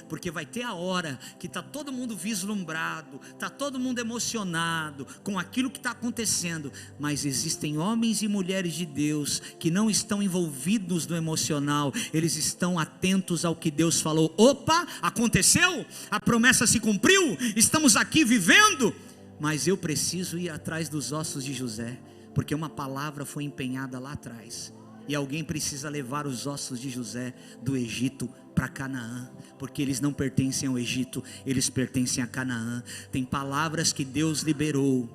Porque vai ter a hora que está todo mundo vislumbrado, está todo mundo emocionado com aquilo que está acontecendo, mas existem homens e mulheres de Deus que não estão envolvidos no emocional, eles estão atentos ao que Deus falou. Opa, aconteceu, a promessa se cumpriu, estamos aqui vivendo, mas eu preciso ir atrás dos ossos de José, porque uma palavra foi empenhada lá atrás, e alguém precisa levar os ossos de José do Egito para Canaã, porque eles não pertencem ao Egito, eles pertencem a Canaã. Tem palavras que Deus liberou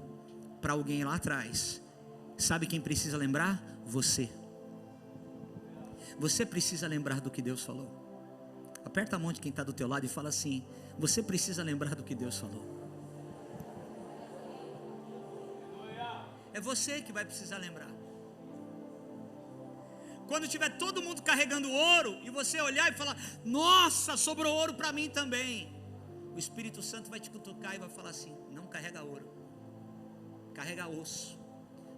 para alguém lá atrás. Sabe quem precisa lembrar? Você. Você precisa lembrar do que Deus falou. Aperta a mão de quem está do teu lado e fala assim: você precisa lembrar do que Deus falou. É você que vai precisar lembrar. Quando tiver todo mundo carregando ouro e você olhar e falar: nossa, sobrou ouro para mim também, o Espírito Santo vai te cutucar e vai falar assim: não carrega ouro, carrega osso,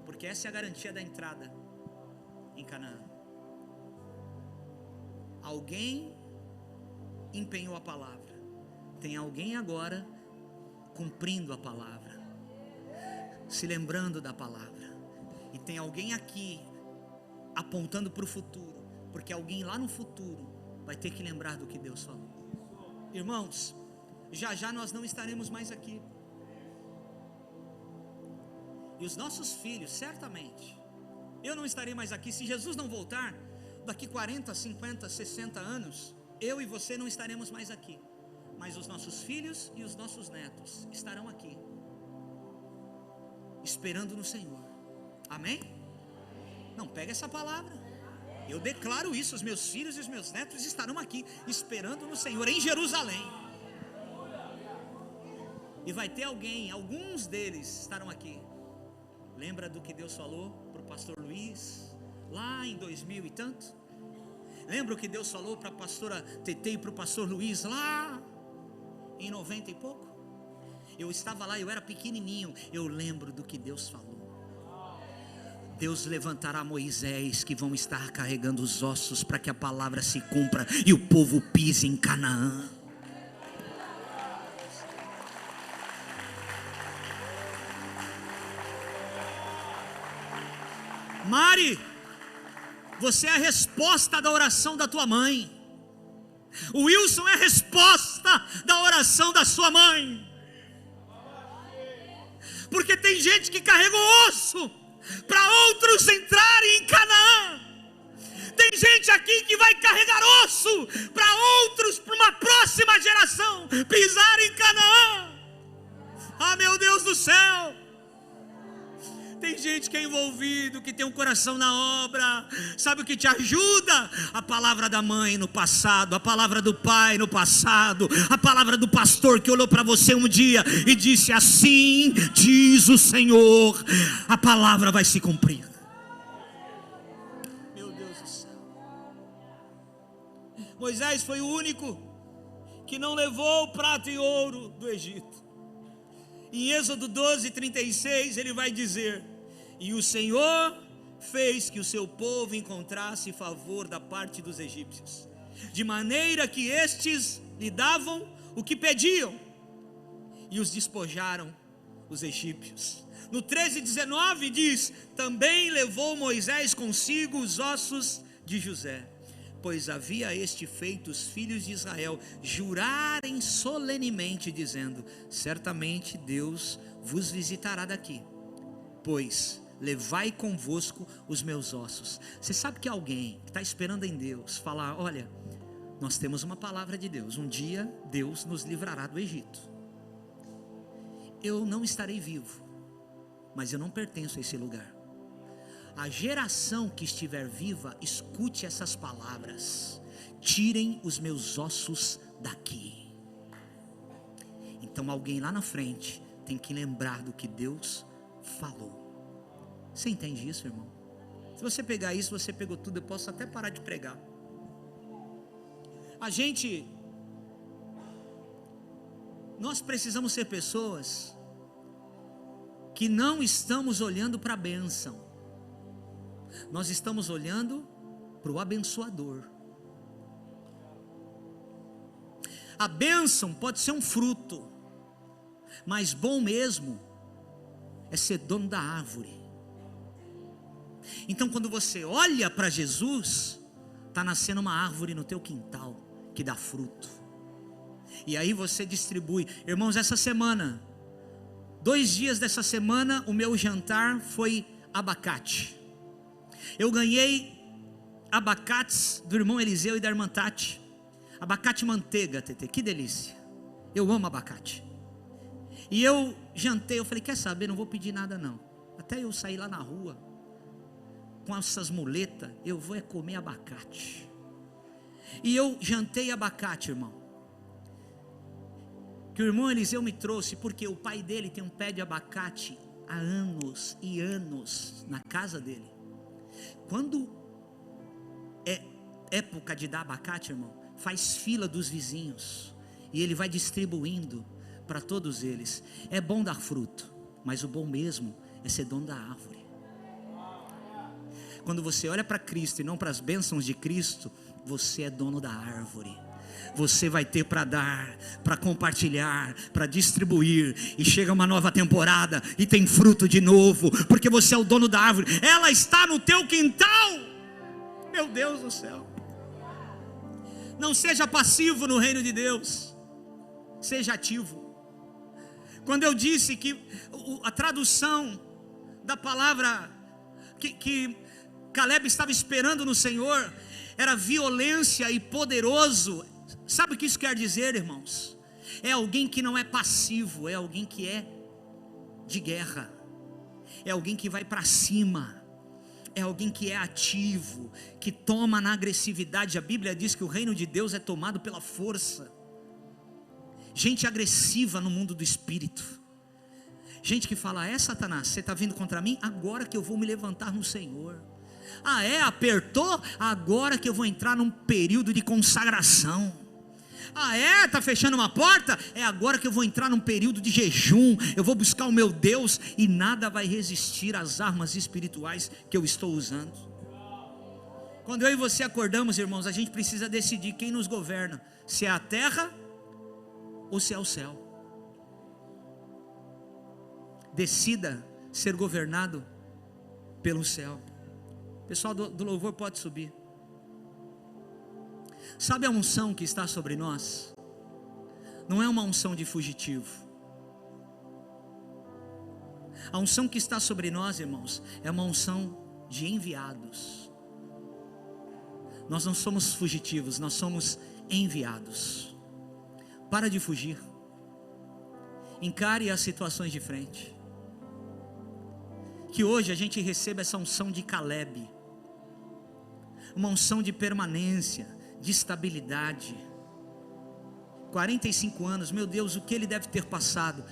porque essa é a garantia da entrada em Canaã. Alguém empenhou a palavra, tem alguém agora cumprindo a palavra, se lembrando da palavra, e tem alguém aqui apontando para o futuro, porque alguém lá no futuro vai ter que lembrar do que Deus falou. Irmãos, já já nós não estaremos mais aqui, e os nossos filhos, certamente, eu não estarei mais aqui, se Jesus não voltar, daqui 40, 50, 60 anos, eu e você não estaremos mais aqui, mas os nossos filhos e os nossos netos estarão aqui, esperando no Senhor. Amém? Não, pega essa palavra, eu declaro isso: os meus filhos e os meus netos estarão aqui, esperando no Senhor, em Jerusalém. E vai ter alguém, alguns deles estarão aqui. Lembra do que Deus falou para o pastor Luiz, lá em 2000 e tanto? Lembra o que Deus falou para a pastora Tetê e para o pastor Luiz, lá em 90 e pouco? Eu estava lá, eu era pequenininho, eu lembro do que Deus falou. Deus levantará Moisés, que vão estar carregando os ossos para que a palavra se cumpra e o povo pise em Canaã. Mari, você é a resposta da oração da tua mãe. O Wilson é a resposta da oração da sua mãe. Porque tem gente que carrega o osso para outros entrarem em Canaã. Tem gente aqui que vai carregar osso para outros, para uma próxima geração pisar em Canaã. Ah, meu Deus do céu! Tem gente que é envolvido, que tem um coração na obra. Sabe o que te ajuda? A palavra da mãe no passado, a palavra do pai no passado, a palavra do pastor que olhou para você um dia e disse: assim diz o Senhor, a palavra vai se cumprir. Meu Deus do céu. Moisés foi o único que não levou prata e ouro do Egito. Em Êxodo 12:36 ele vai dizer: e o Senhor fez que o seu povo encontrasse favor da parte dos egípcios, de maneira que estes lhe davam o que pediam, e os despojaram os egípcios. No 13:19 diz: também levou Moisés consigo os ossos de José, pois havia este feito os filhos de Israel jurarem solenemente, dizendo: certamente Deus vos visitará daqui, pois levai convosco os meus ossos. Você sabe que alguém que está esperando em Deus falar: olha, nós temos uma palavra de Deus, um dia Deus nos livrará do Egito. Eu não estarei vivo, mas eu não pertenço a esse lugar. A geração que estiver viva, escute essas palavras: tirem os meus ossos daqui. Então alguém lá na frente tem que lembrar do que Deus falou. Você entende isso, irmão? Se você pegar isso, você pegou tudo. Eu posso até parar de pregar. Nós precisamos ser pessoas que não estamos olhando para a bênção, nós estamos olhando para o abençoador. A bênção pode ser um fruto, mas bom mesmo é ser dono da árvore. Então quando você olha para Jesus, está nascendo uma árvore no teu quintal que dá fruto, e aí você distribui. Irmãos, essa semana, 2 dias dessa semana, o meu jantar foi abacate. Eu ganhei abacates do irmão Eliseu e da irmã Tati, abacate manteiga, Tetê, que delícia. Eu amo abacate. E eu jantei, eu falei: quer saber, não vou pedir nada não. Até eu sair lá na rua, com essas muletas, eu vou é comer abacate. E eu jantei abacate, irmão, que o irmão Eliseu me trouxe, porque o pai dele tem um pé de abacate há anos e anos na casa dele. Quando é época de dar abacate, irmão, faz fila dos vizinhos, e ele vai distribuindo para todos eles. É bom dar fruto, mas o bom mesmo é ser dono da árvore. Quando você olha para Cristo e não para as bênçãos de Cristo, você é dono da árvore. Você vai ter para dar, para compartilhar, para distribuir, e chega uma nova temporada e tem fruto de novo, porque você é o dono da árvore. Ela está no teu quintal. Meu Deus do céu. Não seja passivo no reino de Deus, seja ativo. Quando eu disse que a tradução da palavra que Caleb estava esperando no Senhor era violência e poderoso, sabe o que isso quer dizer, irmãos? É alguém que não é passivo, é alguém que é de guerra, é alguém que vai para cima, é alguém que é ativo, que toma na agressividade. A Bíblia diz que o reino de Deus é tomado pela força. Gente agressiva no mundo do espírito, gente que fala: Satanás, você está vindo contra mim? Agora que eu vou me levantar no Senhor. Apertou? Agora que eu vou entrar num período de consagração. Está fechando uma porta? Agora que eu vou entrar num período de jejum. Eu vou buscar o meu Deus, e nada vai resistir às armas espirituais que eu estou usando. Quando eu e você acordamos, irmãos, a gente precisa decidir quem nos governa: se é a terra ou se é o céu. Decida ser governado pelo céu. Pessoal do louvor, pode subir. Sabe a unção que está sobre nós? Não é uma unção de fugitivo. A unção que está sobre nós, irmãos, é uma unção de enviados. Nós não somos fugitivos, nós somos enviados. Para de fugir. Encare as situações de frente. Que hoje a gente receba essa unção de Caleb, uma unção de permanência, de estabilidade. 45 anos, meu Deus, o que ele deve ter passado?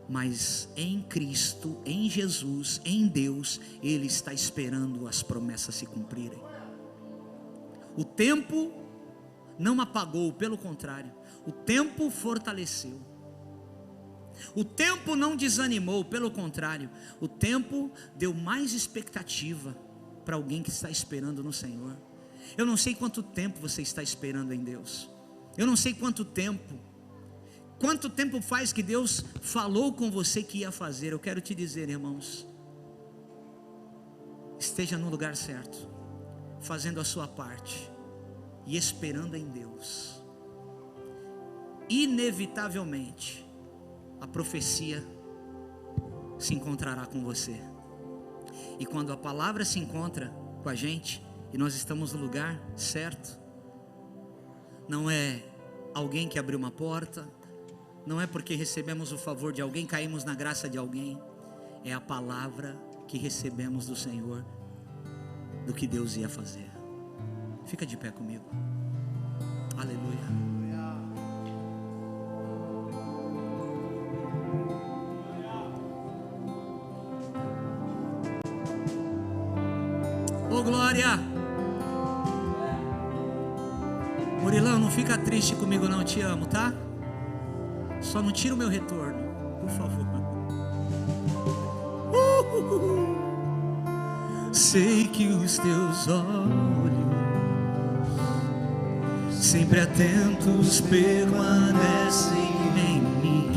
Mas em Cristo, em Jesus, em Deus, ele está esperando as promessas se cumprirem. O tempo não apagou, pelo contrário, o tempo fortaleceu. O tempo não desanimou, pelo contrário, o tempo deu mais expectativa para alguém que está esperando no Senhor. Eu não sei quanto tempo você está esperando em Deus. Eu não sei quanto tempo faz que Deus falou com você que ia fazer. Eu quero te dizer, irmãos, esteja no lugar certo, fazendo a sua parte e esperando em Deus. Inevitavelmente a profecia se encontrará com você. E quando a palavra se encontra com a gente, e nós estamos no lugar certo, não é alguém que abriu uma porta, não é porque recebemos o favor de alguém, caímos na graça de alguém, é a palavra que recebemos do Senhor, do que Deus ia fazer. Fica de pé comigo. Aleluia. Oh, glória. Murilão, não fica triste comigo não, te amo, tá? Só não tira o meu retorno, por favor. Sei que os teus olhos, sempre atentos, permanecem em mim.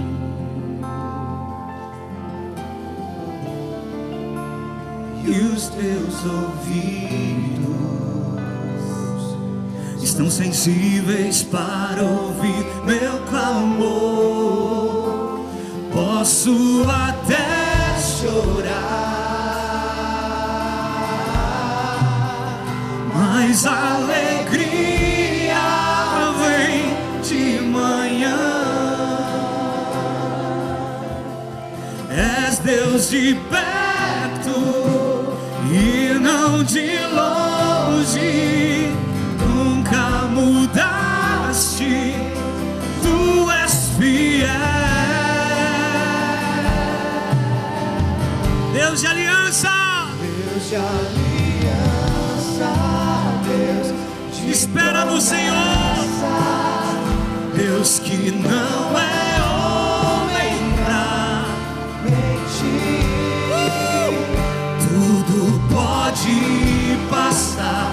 E os teus ouvidos estão sensíveis para ouvir meu clamor. Posso até chorar, mas a alegria vem de manhã. És Deus de perto e não tão de longe, nunca mudaste, tu és fiel. Deus de aliança, Deus de aliança, Deus de espera no Senhor, Deus que não é homem pra mentir. tudo pode passar,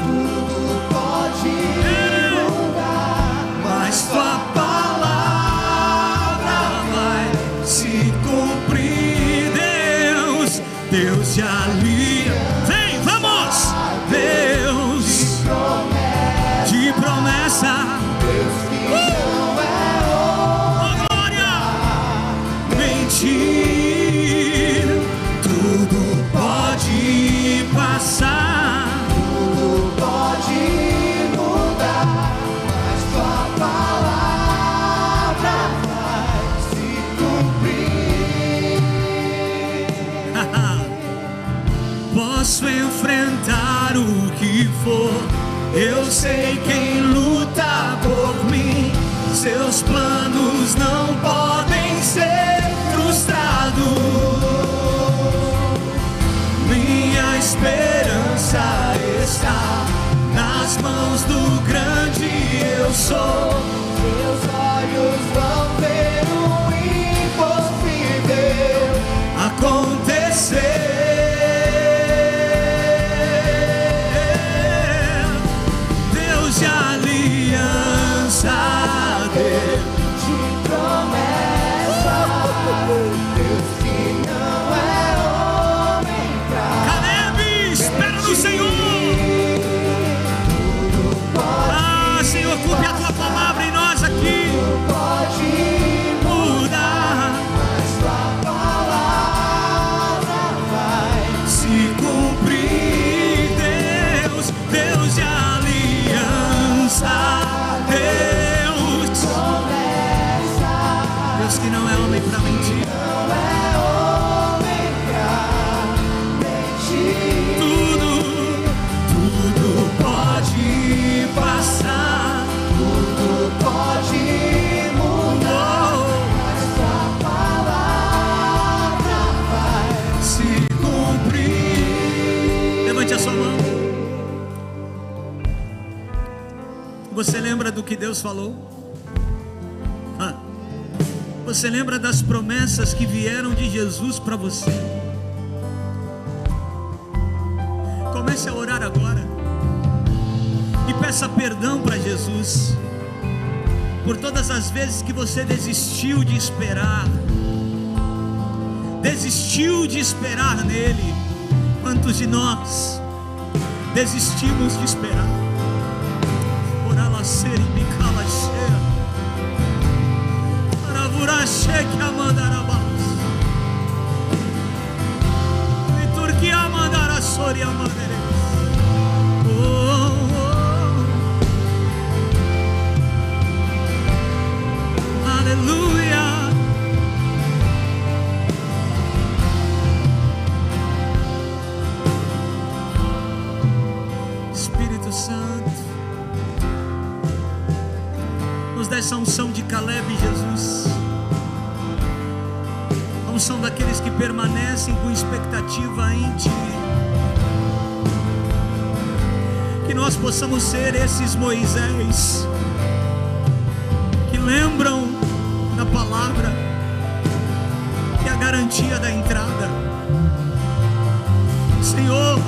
Tudo pode mudar, mas tua palavra vai se cumprir. Deus, Deus de aliança, vem, vamos! Deus de promessa, Deus que não é oh glória, mentir, tudo pode passar, tudo pode mudar, mas tua palavra vai se cumprir. posso enfrentar o que for, eu sei quem luta por mim, seus planos não podem ser frustrados, minha esperança está nas mãos do grande eu sou. Meus olhos vão ver o impossível Acontecer, Deus de aliança, Deus de promessa, Deus que não é homem pra Caleb, espera no Senhor. Ah, Senhor, cumpre a tua palavra em nós aqui. pode Mudar, mas tua palavra vai se cumprir. Deus, Deus de aliança, Deus, promessa, Deus que não é homem para mentir. não é homem pra mentir. Tudo pode passar. Tudo pode mudar, Oh, mas tua palavra vai se cumprir. Levante a sua mão. Você lembra do que Deus falou? Ah. Você lembra das promessas que vieram de Jesus para você? Comece a orar agora e peça perdão para Jesus por todas as vezes que você desistiu de esperar nele. Quantos de nós desistimos de esperar? Orala ser e bicala cheia, aravura cheque a mandarabás, liturgia a mandara soria manderes. Aleluia. Espírito Santo, nos dá essa unção de Caleb, Jesus, a unção daqueles que permanecem com expectativa em Ti, que nós possamos ser esses Moisés que lembram da palavra, que é a garantia da entrada. Senhor,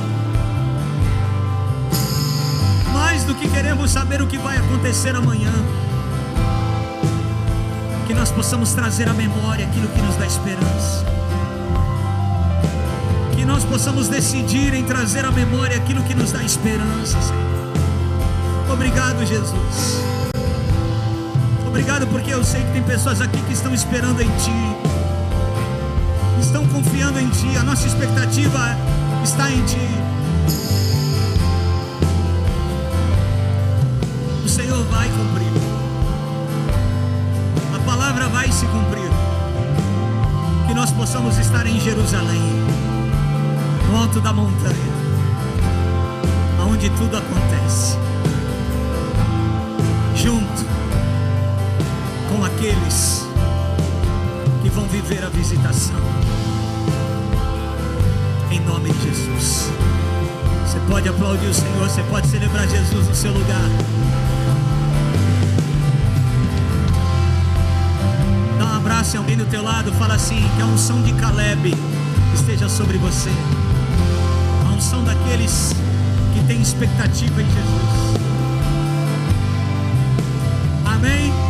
mais do que queremos saber o que vai acontecer amanhã, que nós possamos trazer à memória aquilo que nos dá esperança, que nós possamos decidir em trazer à memória aquilo que nos dá esperança, Senhor. Obrigado, Jesus. Obrigado, porque eu sei que tem pessoas aqui que estão esperando em Ti, estão confiando em Ti, a nossa expectativa está em Ti. O Senhor vai cumprir, a palavra vai se cumprir, que nós possamos estar em Jerusalém, no alto da montanha, onde tudo acontece, junto com aqueles que vão viver a visitação, em nome de Jesus. Você pode aplaudir o Senhor, você pode celebrar Jesus no seu lugar. Dá um abraço em alguém do teu lado, fala assim: que a unção de Caleb esteja sobre você, a unção daqueles que têm expectativa em Jesus. Amém?